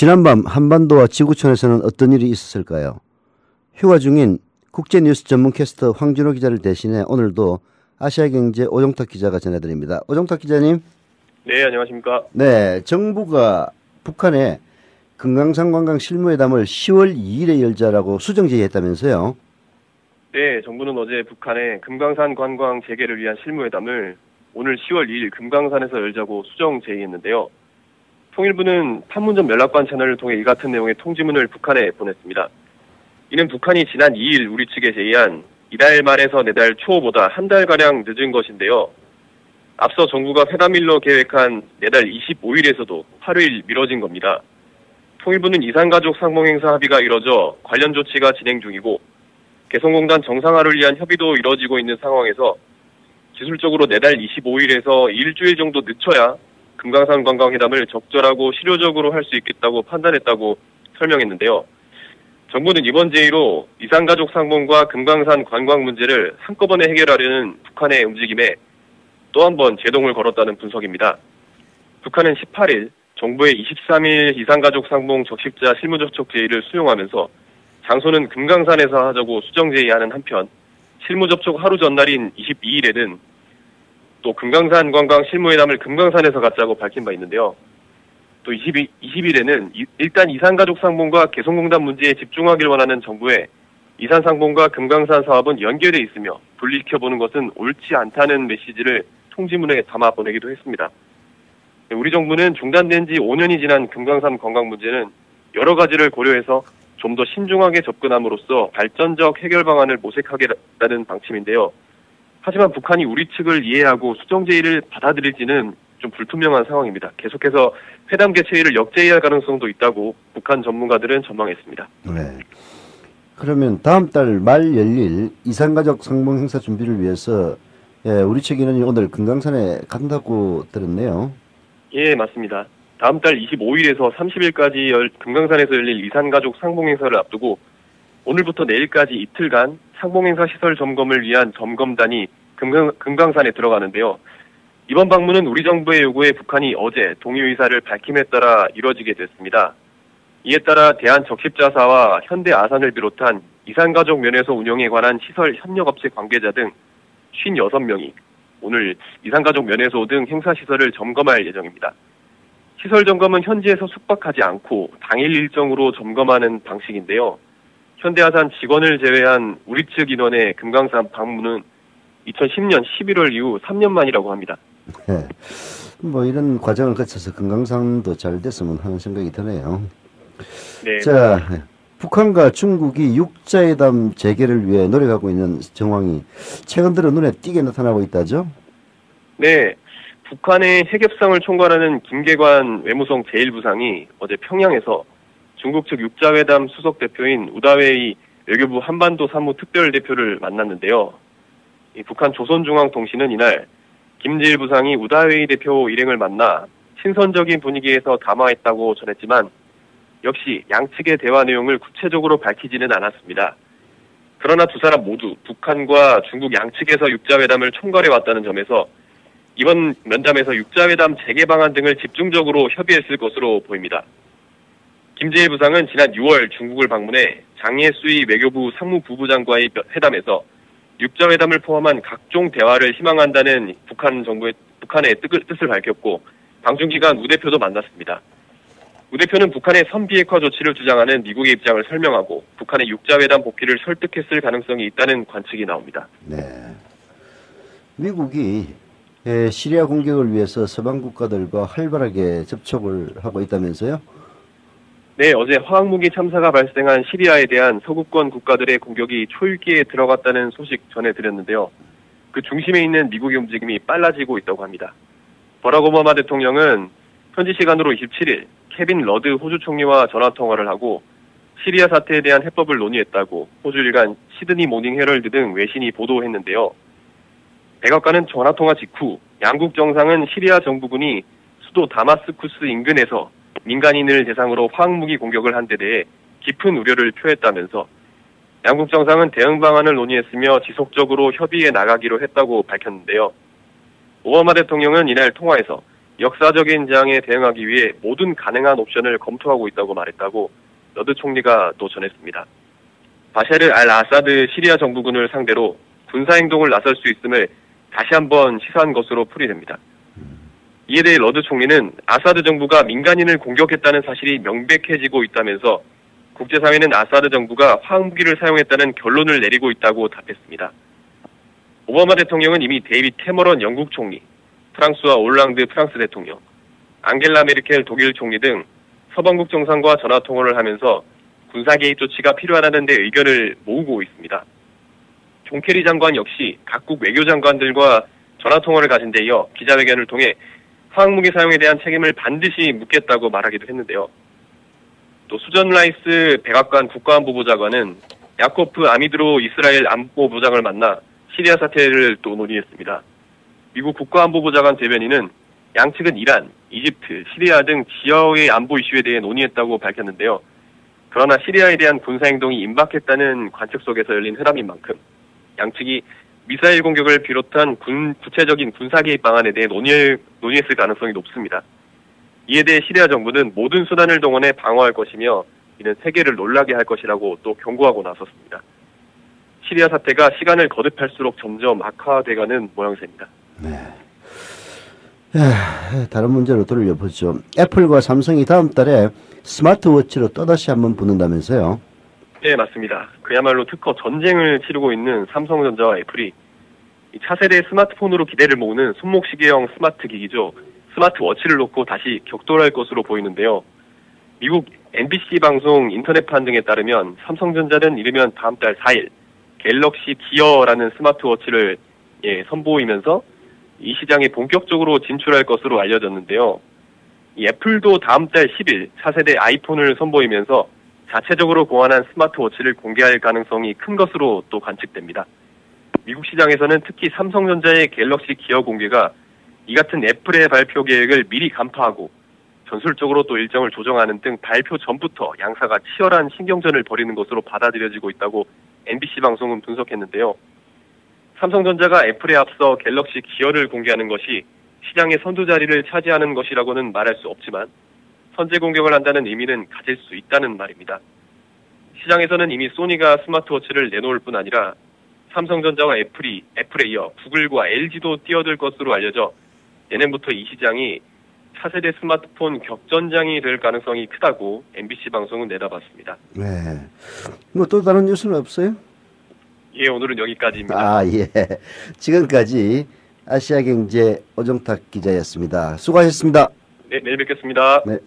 지난밤 한반도와 지구촌에서는 어떤 일이 있었을까요? 휴가 중인 국제뉴스 전문 캐스터 황준호 기자를 대신해 오늘도 아시아경제 오종탁 기자가 전해드립니다. 오종탁 기자님. 네, 안녕하십니까. 네, 정부가 북한에 금강산 관광 실무회담을 10월 2일에 열자라고 수정 제의했다면서요? 네, 정부는 어제 북한의 금강산 관광 재개를 위한 실무회담을 오늘 10월 2일 금강산에서 열자고 수정 제의했는데요. 통일부는 판문점 연락관 채널을 통해 이 같은 내용의 통지문을 북한에 보냈습니다. 이는 북한이 지난 2일 우리 측에 제의한 이달 말에서 내달 초보다 한 달가량 늦은 것인데요. 앞서 정부가 회담일로 계획한 내달 25일에서도 하루일 미뤄진 겁니다. 통일부는 이산가족 상봉행사 합의가 이뤄져 관련 조치가 진행 중이고 개성공단 정상화를 위한 협의도 이뤄지고 있는 상황에서 기술적으로 내달 25일에서 일주일 정도 늦춰야 금강산 관광회담을 적절하고 실효적으로 할 수 있겠다고 판단했다고 설명했는데요. 정부는 이번 제의로 이산가족 상봉과 금강산 관광 문제를 한꺼번에 해결하려는 북한의 움직임에 또 한 번 제동을 걸었다는 분석입니다. 북한은 18일 정부의 23일 이산가족 상봉 적십자 실무접촉 제의를 수용하면서 장소는 금강산에서 하자고 수정 제의하는 한편 실무접촉 하루 전날인 22일에는 또 금강산 관광 실무회담을 금강산에서 갖자고 밝힌 바 있는데요. 또 20일에는 일단 이산가족 상봉과 개성공단 문제에 집중하길 원하는 정부의 이산상봉과 금강산 사업은 연결돼 있으며 분리시켜보는 것은 옳지 않다는 메시지를 통지문에 담아 보내기도 했습니다. 우리 정부는 중단된 지 5년이 지난 금강산 관광 문제는 여러 가지를 고려해서 좀 더 신중하게 접근함으로써 발전적 해결 방안을 모색하겠다는 방침인데요. 하지만 북한이 우리 측을 이해하고 수정 제의를 받아들일지는 좀 불투명한 상황입니다. 계속해서 회담 개최일을 역제의할 가능성도 있다고 북한 전문가들은 전망했습니다. 네. 그러면 다음 달 말 열릴 이산가족 상봉 행사 준비를 위해서 우리 측 인원이 오늘 금강산에 간다고 들었네요. 예, 맞습니다. 다음 달 25일에서 30일까지 금강산에서 열릴 이산가족 상봉 행사를 앞두고 오늘부터 내일까지 이틀간 상봉행사 시설 점검을 위한 점검단이 금강산에 들어가는데요. 이번 방문은 우리 정부의 요구에 북한이 어제 동의 의사를 밝힘에 따라 이뤄지게 됐습니다. 이에 따라 대한적십자사와 현대아산을 비롯한 이산가족 면에서 운영에 관한 시설 협력업체 관계자 등 56명이 오늘 이산가족 면에서 등 행사시설을 점검할 예정입니다. 시설 점검은 현지에서 숙박하지 않고 당일 일정으로 점검하는 방식인데요. 현대아산 직원을 제외한 우리 측 인원의 금강산 방문은 2010년 11월 이후 3년 만이라고 합니다. 네. 뭐 이런 과정을 거쳐서 금강산도 잘 됐으면 하는 생각이 드네요. 네. 자, 북한과 중국이 육자회담 재개를 위해 노력하고 있는 정황이 최근 들어 눈에 띄게 나타나고 있다죠? 네. 북한의 핵협상을 총괄하는 김계관 외무성 제1부상이 어제 평양에서 중국 측 육자회담 수석 대표인 우다웨이 외교부 한반도 사무 특별대표를 만났는데요. 북한 조선중앙통신은 이날 김 제1부상이 우다웨이 대표 일행을 만나 신선적인 분위기에서 담화했다고 전했지만 역시 양측의 대화 내용을 구체적으로 밝히지는 않았습니다. 그러나 두 사람 모두 북한과 중국 양측에서 육자회담을 총괄해왔다는 점에서 이번 면담에서 육자회담 재개 방안 등을 집중적으로 협의했을 것으로 보입니다. 김재일 부상은 지난 6월 중국을 방문해 장예수이 외교부 상무부부장과의 회담에서 육자회담을 포함한 각종 대화를 희망한다는 북한의 뜻을 밝혔고 방중기간 우 대표도 만났습니다. 우 대표는 북한의 선비핵화 조치를 주장하는 미국의 입장을 설명하고 북한의 육자회담 복귀를 설득했을 가능성이 있다는 관측이 나옵니다. 네. 미국이 시리아 공격을 위해서 서방 국가들과 활발하게 접촉을 하고 있다면서요? 네, 어제 화학무기 참사가 발생한 시리아에 대한 서구권 국가들의 공격이 초읽기에 들어갔다는 소식 전해드렸는데요. 그 중심에 있는 미국의 움직임이 빨라지고 있다고 합니다. 버락 오바마 대통령은 현지 시간으로 27일 케빈 러드 호주 총리와 전화통화를 하고 시리아 사태에 대한 해법을 논의했다고 호주 일간 시드니 모닝 헤럴드 등 외신이 보도했는데요. 백악관은 전화통화 직후 양국 정상은 시리아 정부군이 수도 다마스쿠스 인근에서 민간인을 대상으로 화학무기 공격을 한 데 대해 깊은 우려를 표했다면서 양국 정상은 대응 방안을 논의했으며 지속적으로 협의해 나가기로 했다고 밝혔는데요. 오바마 대통령은 이날 통화에서 역사적인 재앙에 대응하기 위해 모든 가능한 옵션을 검토하고 있다고 말했다고 러드 총리가 또 전했습니다. 바샤르 알 아사드 시리아 정부군을 상대로 군사행동을 나설 수 있음을 다시 한번 시사한 것으로 풀이됩니다. 이에 대해 러드 총리는 아사드 정부가 민간인을 공격했다는 사실이 명백해지고 있다면서 국제사회는 아사드 정부가 화학무기를 사용했다는 결론을 내리고 있다고 답했습니다. 오바마 대통령은 이미 데이비드 캐머런 영국 총리, 프랑스와 올랑드 프랑스 대통령, 앙겔라 메르켈 독일 총리 등 서방국 정상과 전화통화를 하면서 군사개입 조치가 필요하다는 데 의견을 모으고 있습니다. 존 케리 장관 역시 각국 외교장관들과 전화통화를 가진 데 이어 기자회견을 통해 화학무기 사용에 대한 책임을 반드시 묻겠다고 말하기도 했는데요. 또 수전 라이스 백악관 국가안보보좌관은 야코프 아미드로 이스라엘 안보부장을 만나 시리아 사태를 또 논의했습니다. 미국 국가안보보좌관 대변인은 양측은 이란, 이집트, 시리아 등 지하의 안보 이슈에 대해 논의했다고 밝혔는데요. 그러나 시리아에 대한 군사행동이 임박했다는 관측 속에서 열린 회담인 만큼 양측이 미사일 공격을 비롯한 구체적인 군사개입 방안에 대해 논의했을 가능성이 높습니다. 이에 대해 시리아 정부는 모든 수단을 동원해 방어할 것이며 이는 세계를 놀라게 할 것이라고 또 경고하고 나섰습니다. 시리아 사태가 시간을 거듭할수록 점점 악화돼가는 모양새입니다. 네. 다른 문제로 돌려보죠. 애플과 삼성이 다음 달에 스마트워치로 또다시 한번 붙는다면서요? 네, 맞습니다. 그야말로 특허 전쟁을 치르고 있는 삼성전자와 애플이 이 차세대 스마트폰으로 기대를 모으는 손목시계형 스마트 기기죠. 스마트워치를 놓고 다시 격돌할 것으로 보이는데요. 미국 NBC 방송 인터넷판 등에 따르면 삼성전자는 이르면 다음 달 4일 갤럭시 기어라는 스마트워치를 선보이면서 이 시장에 본격적으로 진출할 것으로 알려졌는데요. 이 애플도 다음 달 10일 차세대 아이폰을 선보이면서 자체적으로 고안한 스마트워치를 공개할 가능성이 큰 것으로 또 관측됩니다. 미국 시장에서는 특히 삼성전자의 갤럭시 기어 공개가 이 같은 애플의 발표 계획을 미리 간파하고 전술적으로 또 일정을 조정하는 등 발표 전부터 양사가 치열한 신경전을 벌이는 것으로 받아들여지고 있다고 NBC 방송은 분석했는데요. 삼성전자가 애플에 앞서 갤럭시 기어를 공개하는 것이 시장의 선두 자리를 차지하는 것이라고는 말할 수 없지만 선제 공격을 한다는 의미는 가질 수 있다는 말입니다. 시장에서는 이미 소니가 스마트워치를 내놓을 뿐 아니라 삼성전자와 애플에 이어 구글과 LG도 뛰어들 것으로 알려져 내년부터 이 시장이 차세대 스마트폰 격전장이 될 가능성이 크다고 MBC 방송은 내다봤습니다. 네. 뭐 또 다른 뉴스는 없어요? 예, 오늘은 여기까지입니다. 아, 예. 지금까지 아시아경제 오정탁 기자였습니다. 수고하셨습니다. 네, 내일 뵙겠습니다. 네.